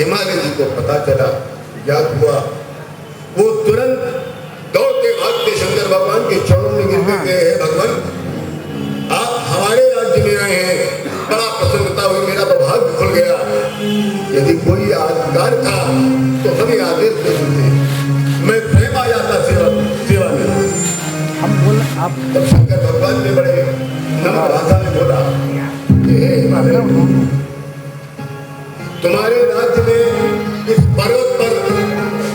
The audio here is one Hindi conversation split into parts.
हिमालय जी को पता चला, याद हुआ, वो तुरंत दौड़ते भागते शंकर भगवान के चरणों में गिरते थे, हे भगवान आप हमारे राज्य में आए हैं, बड़ा प्रसन्नता हुई, मेरा तो भाग्य खुल गया। यदि कोई अधिकार था तो हमें आदेश दे देते, मैं स्वयं आ जाता सेवा में। हम बोल आप तब शंकर भगवान ने बड़े नम्र भाषा में बोला कि हे हिमालय, तुम्हारे राज्य में इस पर्वत पर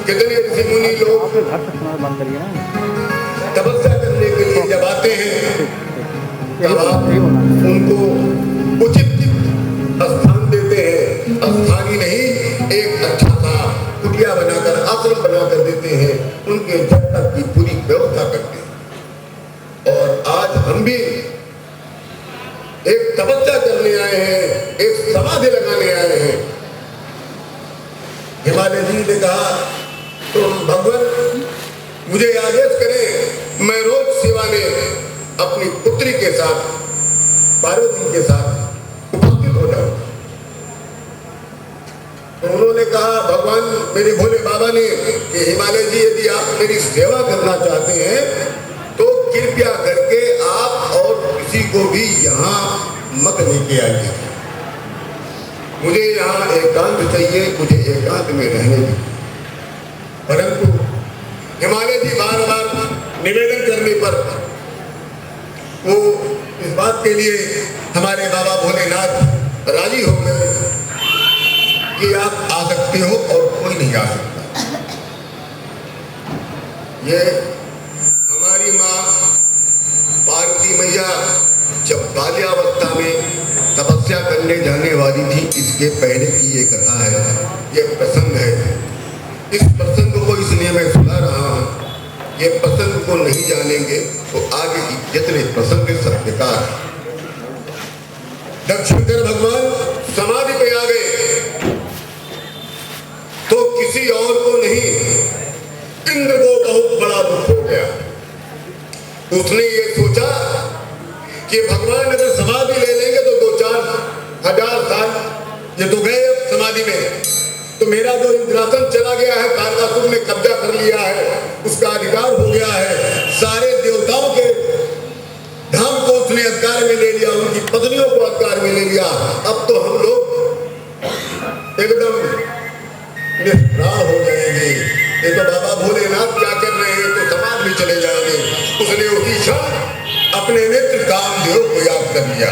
कितने ऋषि मुनि लोग घर तक बंद करिए ना, तपस्या करने के लिए जब आते हैं तब आप उनको उचित स्थान देते हैं। स्थान ही नहीं, एक अच्छा सा कुटिया बनाकर, आश्रम बनाकर देते हैं, उनके जब तक की पूरी व्यवस्था करते हैं। और आज हम भी एक तपस्या करने आए हैं, एक समाधि लगाने आए हैं। हिमालय जी ने कहा, तो भगवान मुझे आदेश करें, मैं रोज सेवा में अपनी पुत्री के साथ, पार्वती के साथ उपस्थित हो जाऊं। तो उन्होंने कहा, भगवान मेरे भोले बाबा ने कि हिमालय जी यदि आप मेरी सेवा करना चाहते हैं तो कृपया करके आप और किसी को भी यहाँ मत लेके आइए, मुझे यहाँ एकांत चाहिए, मुझे एकांत में रहने दीजिए। परंतु हिमालय जी बार बार निवेदन करने पर वो इस बात के लिए हमारे बाबा भोलेनाथ राजी हो गए कि आप आ सकते हो और कोई नहीं आ सकता। ये हमारी माँ पार्वती मैया जब बाल्यावस्था में तपस्या करने जाने वाली थी, इसके पहले की ये कथा है, ये प्रसंग है। इस प्रसंग को इसलिए मैं सुना रहा हूँ, ये प्रसंग को नहीं जानेंगे तो आगे की जितने प्रसंग सब बेकार है। जब शंकर भगवान समाधि पे आ गए तो किसी और को नहीं, इंद्र को बहुत बड़ा दुख हो गया। उसने ये सोचा कि भगवान अगर समाधि ले लेंगे तो 2-4 हजार साल ये तो गए अब समाधि में, तो मेरा जो इंद्रासन चला गया है, तारकासुर ने कब्जा कर लिया है, उसका अधिकार हो गया है, सारे देवताओं के धाम को उसने अधिकार में ले लिया, उनकी पत्नियों को अधिकार में ले लिया। अब तो हम लोग एकदम निष्प्राण हो जाएंगे। ये तो बाबा भोलेनाथ क्या कर रहे हैं, तो समाज में चले जाएंगे। उसने उसी क्षण अपने मित्र कामदेव को याद कर लिया।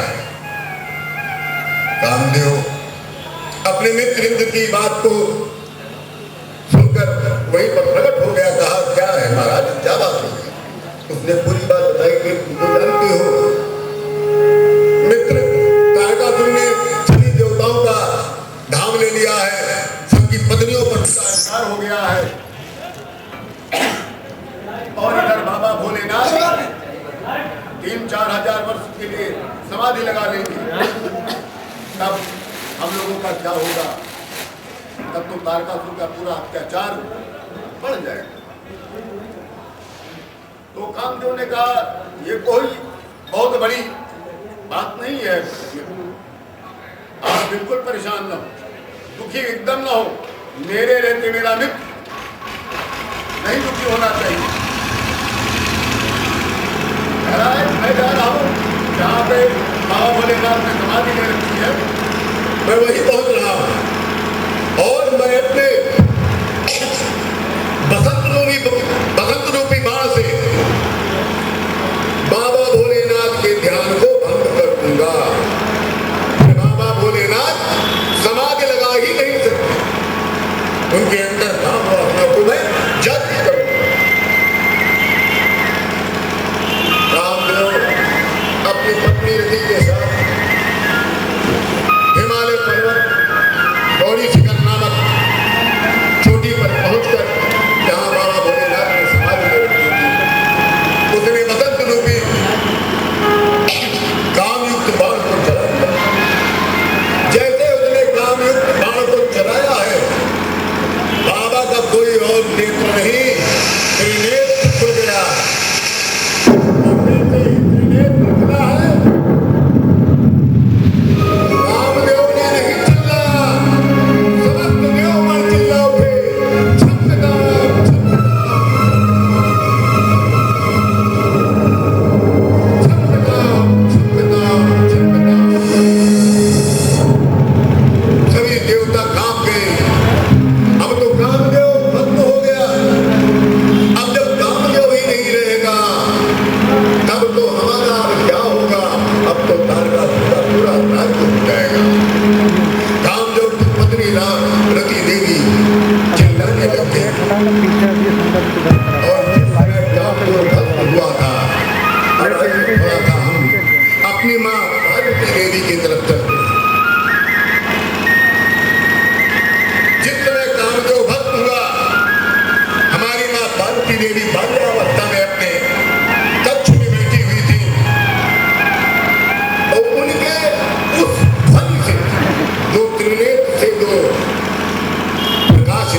कामदेव अपने मित्र इंद्र की बात को सुनकर वहीं पर प्रकट हो गया। कहा, क्या है महाराज, क्या बात हो गई? उसने पूरी बात बताई कि तुम जानते हो मित्र तारकासुर ने सभी देवताओं का धाम ले लिया है, सबकी पत्नियों पर उसका अधिकार हो गया है, और इधर बाबा भोलेनाथ 3-4 हजार वर्ष के लिए समाधि लगा लेंगे। तब हम लोगों का क्या होगा? तब तो तारकासुर का पूरा अत्याचार बढ़ जाएगा। तो कामदेव ने कहा, ये कोई बहुत बड़ी बात नहीं है, आप बिल्कुल परेशान न हो, दुखी एकदम न हो। मेरे रहते मेरा मित्र नहीं दुखी होना चाहिए। मैं जा रहा हूँ जहाँ पे बाबा भोलेनाथ ने समाधि ले रखी है, मैं वही पहुंच रहा हूँ, और मैं अपने बसंत रूपी बाण से बाबा भोलेनाथ के ध्यान को भंग कर दूंगा। बाबा भोलेनाथ समाधि लगा ही नहीं सकते, उनके अंदर काम अपना को मैं जग करूंगा। रामदेव अपनी पत्नी रति के साथ हिमालय पर्वत गौरी शिखर नामक चोटी पर पहुंचकर जहां बाबा भोलेनाथ ने समाधि ले रखी थी, उसने बसंत रूपी कामयुक्त बाण को चला दिया। जैसे उसने कामयुक्त बाण को चलाया है,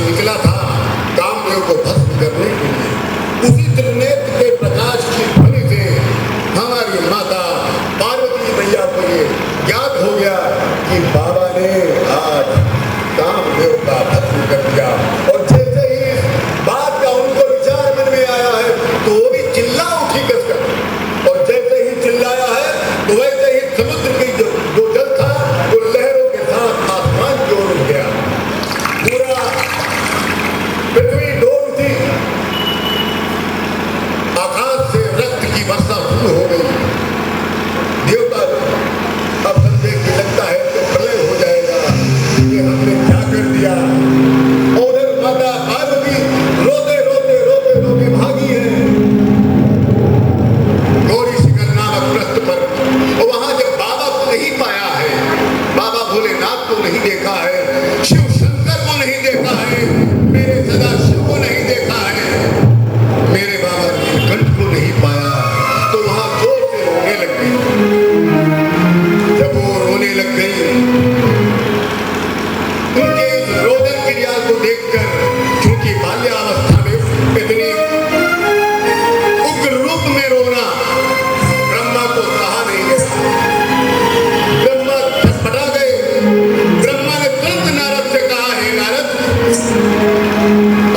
से निकला था कामदेव को भस्म करने के लिए। उसी त्रिनेत्र के प्रकाश की ध्वनि से हमारी माता पार्वती मैया को ये ज्ञात हो गया कि बाबा ने आज कामदेव का भस्म कर दिया। और जैसे ही इस बात का उनको विचार मन में आया है तो वो भी चिल्ला उठी कसकर, और जैसे ही चिल्लाया है तो वैसे ही समुद्र की जो जल था वो लहरों के साथ आसमान की ओर उठ गया। पूरा पृथ्वी डोल उठी, आकाश से रक्त की वर्षा शुरू हो गई। देवता अब संदेह की लगता है तो प्रलय हो जाएगा, ये हमने क्या कर दिया। और उधर माता पार्वती रोते रोते रोते रोते भागी है गौरी शिखर नामक प्रस्थ पर। और वहां जब बाबा को नहीं पाया है, बाबा भोलेनाथ को नहीं देखा है, शिव शंकर को नहीं देखा है, मेरे सदाशिव को नहीं देखा है, मेरे बाबा नीलकंठ को नहीं पाया, तो वहां जोर से रोने लग गई। जब वो रोने लग गई, उनके इस रोदन क्रिया को देखकर, चूंकि बाल्यावस्था में इतनी उग्र रूप में रोना ब्रह्मा को सहा नहीं गया। ब्रह्मा छटपटा गए। ब्रह्मा ने तुरंत नारद से कहा, हे नारद,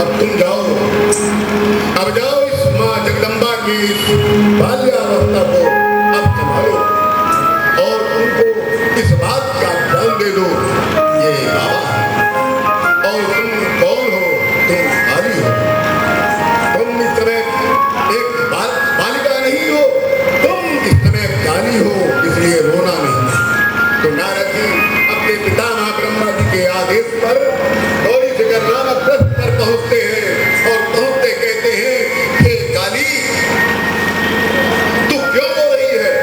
अब तुम जाओ, अब जाओ इस माँ जगदम्बा की बाल्यावस्था को अब संभालो और उनको इस बात का ध्यान दे दो, ये बाबा है। और तुम कौन हो? तुम काली हो, तुम इस समय एक बालिका नहीं हो, तुम इस समय काली हो, इसलिए रोना नहीं। तो नारद जी अपने पितामह ब्रह्मा जी के आदेश पर गौरी शिखर नामक प्रस्थ पर पहुंचते हैं और पहुंचते कहते हैं, हे काली, तू क्यों रो रही है?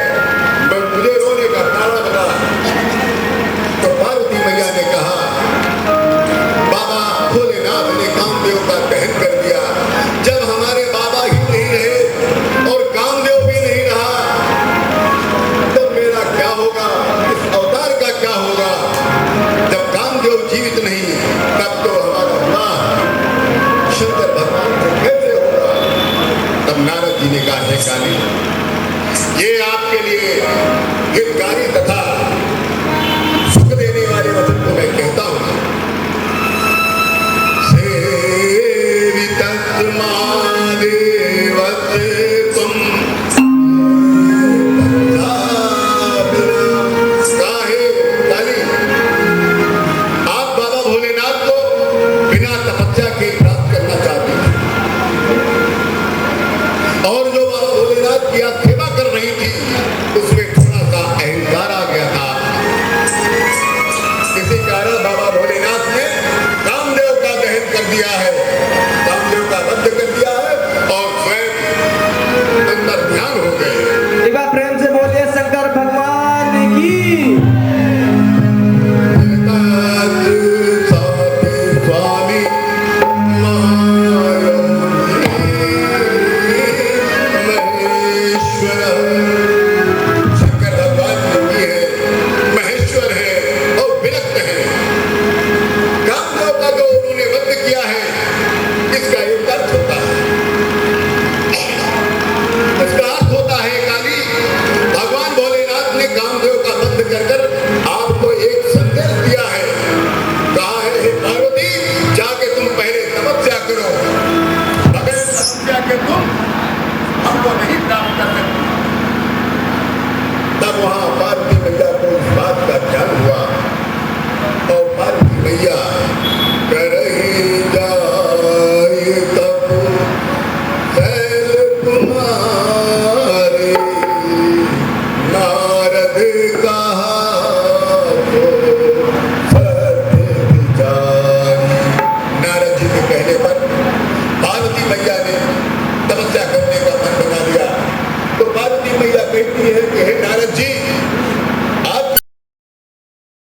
मुझे रोने का कारण बता। तो पार्वती मैया ने कहा, बाबा भोलेनाथ ने कामदेव का दहन कर दिया। जब हमारे बाबा ही नहीं रहे और कामदेव भी नहीं रहा, तब मेरा क्या होगा? इस अवतार का क्या होगा? जब कामदेव जीवित नहीं, तब तो हमारा विवाह शंकर भगवान से कैसे होगा? तब नारद जी ने कहा, हे काली, ये आपके लिए हितकारी तथा सुख देने वाले वचन को मैं कहता हूं। आप बाबा भोलेनाथ को बिना तपस्या के प्राप्त करना चाहते हैं, और जो बाबा भोलेनाथ की आप सेवा कर रही थी उसमें थोड़ा सा अहंकार आ गया था। इसी कारण बाबा भोलेनाथ ने कामदेव का दहन कर दिया है, कामदेव का वध कर दिया है और स्वयं अंदर ध्यान हो गए। एक बार प्रेम से बोलिए शंकर भगवान की। स्वामी महेश्वर, शंकर भगवान योगी है, महेश्वर है और विरक्त है। कामदेव का जो उन्होंने वध किया है, इसका एक अर्थ होता है, इसका अर्थ होता है काली, भगवान भोलेनाथ ने कामदेव का वध कर कर आपको एक संदेश दिया है। कहा है, हे पार्वती, जाके तुम पहले तपस्या करो, बगैर तपस्या के तुम हमको नहीं प्राप्त कर सकते। तब वहां पार्वती मैया को इस बात का ज्ञान हुआ और पार्वती मैया करही जाए तब शैल तुम्हारे, नारद कहा तो सत्य विचारी। नारद जी के कहने पर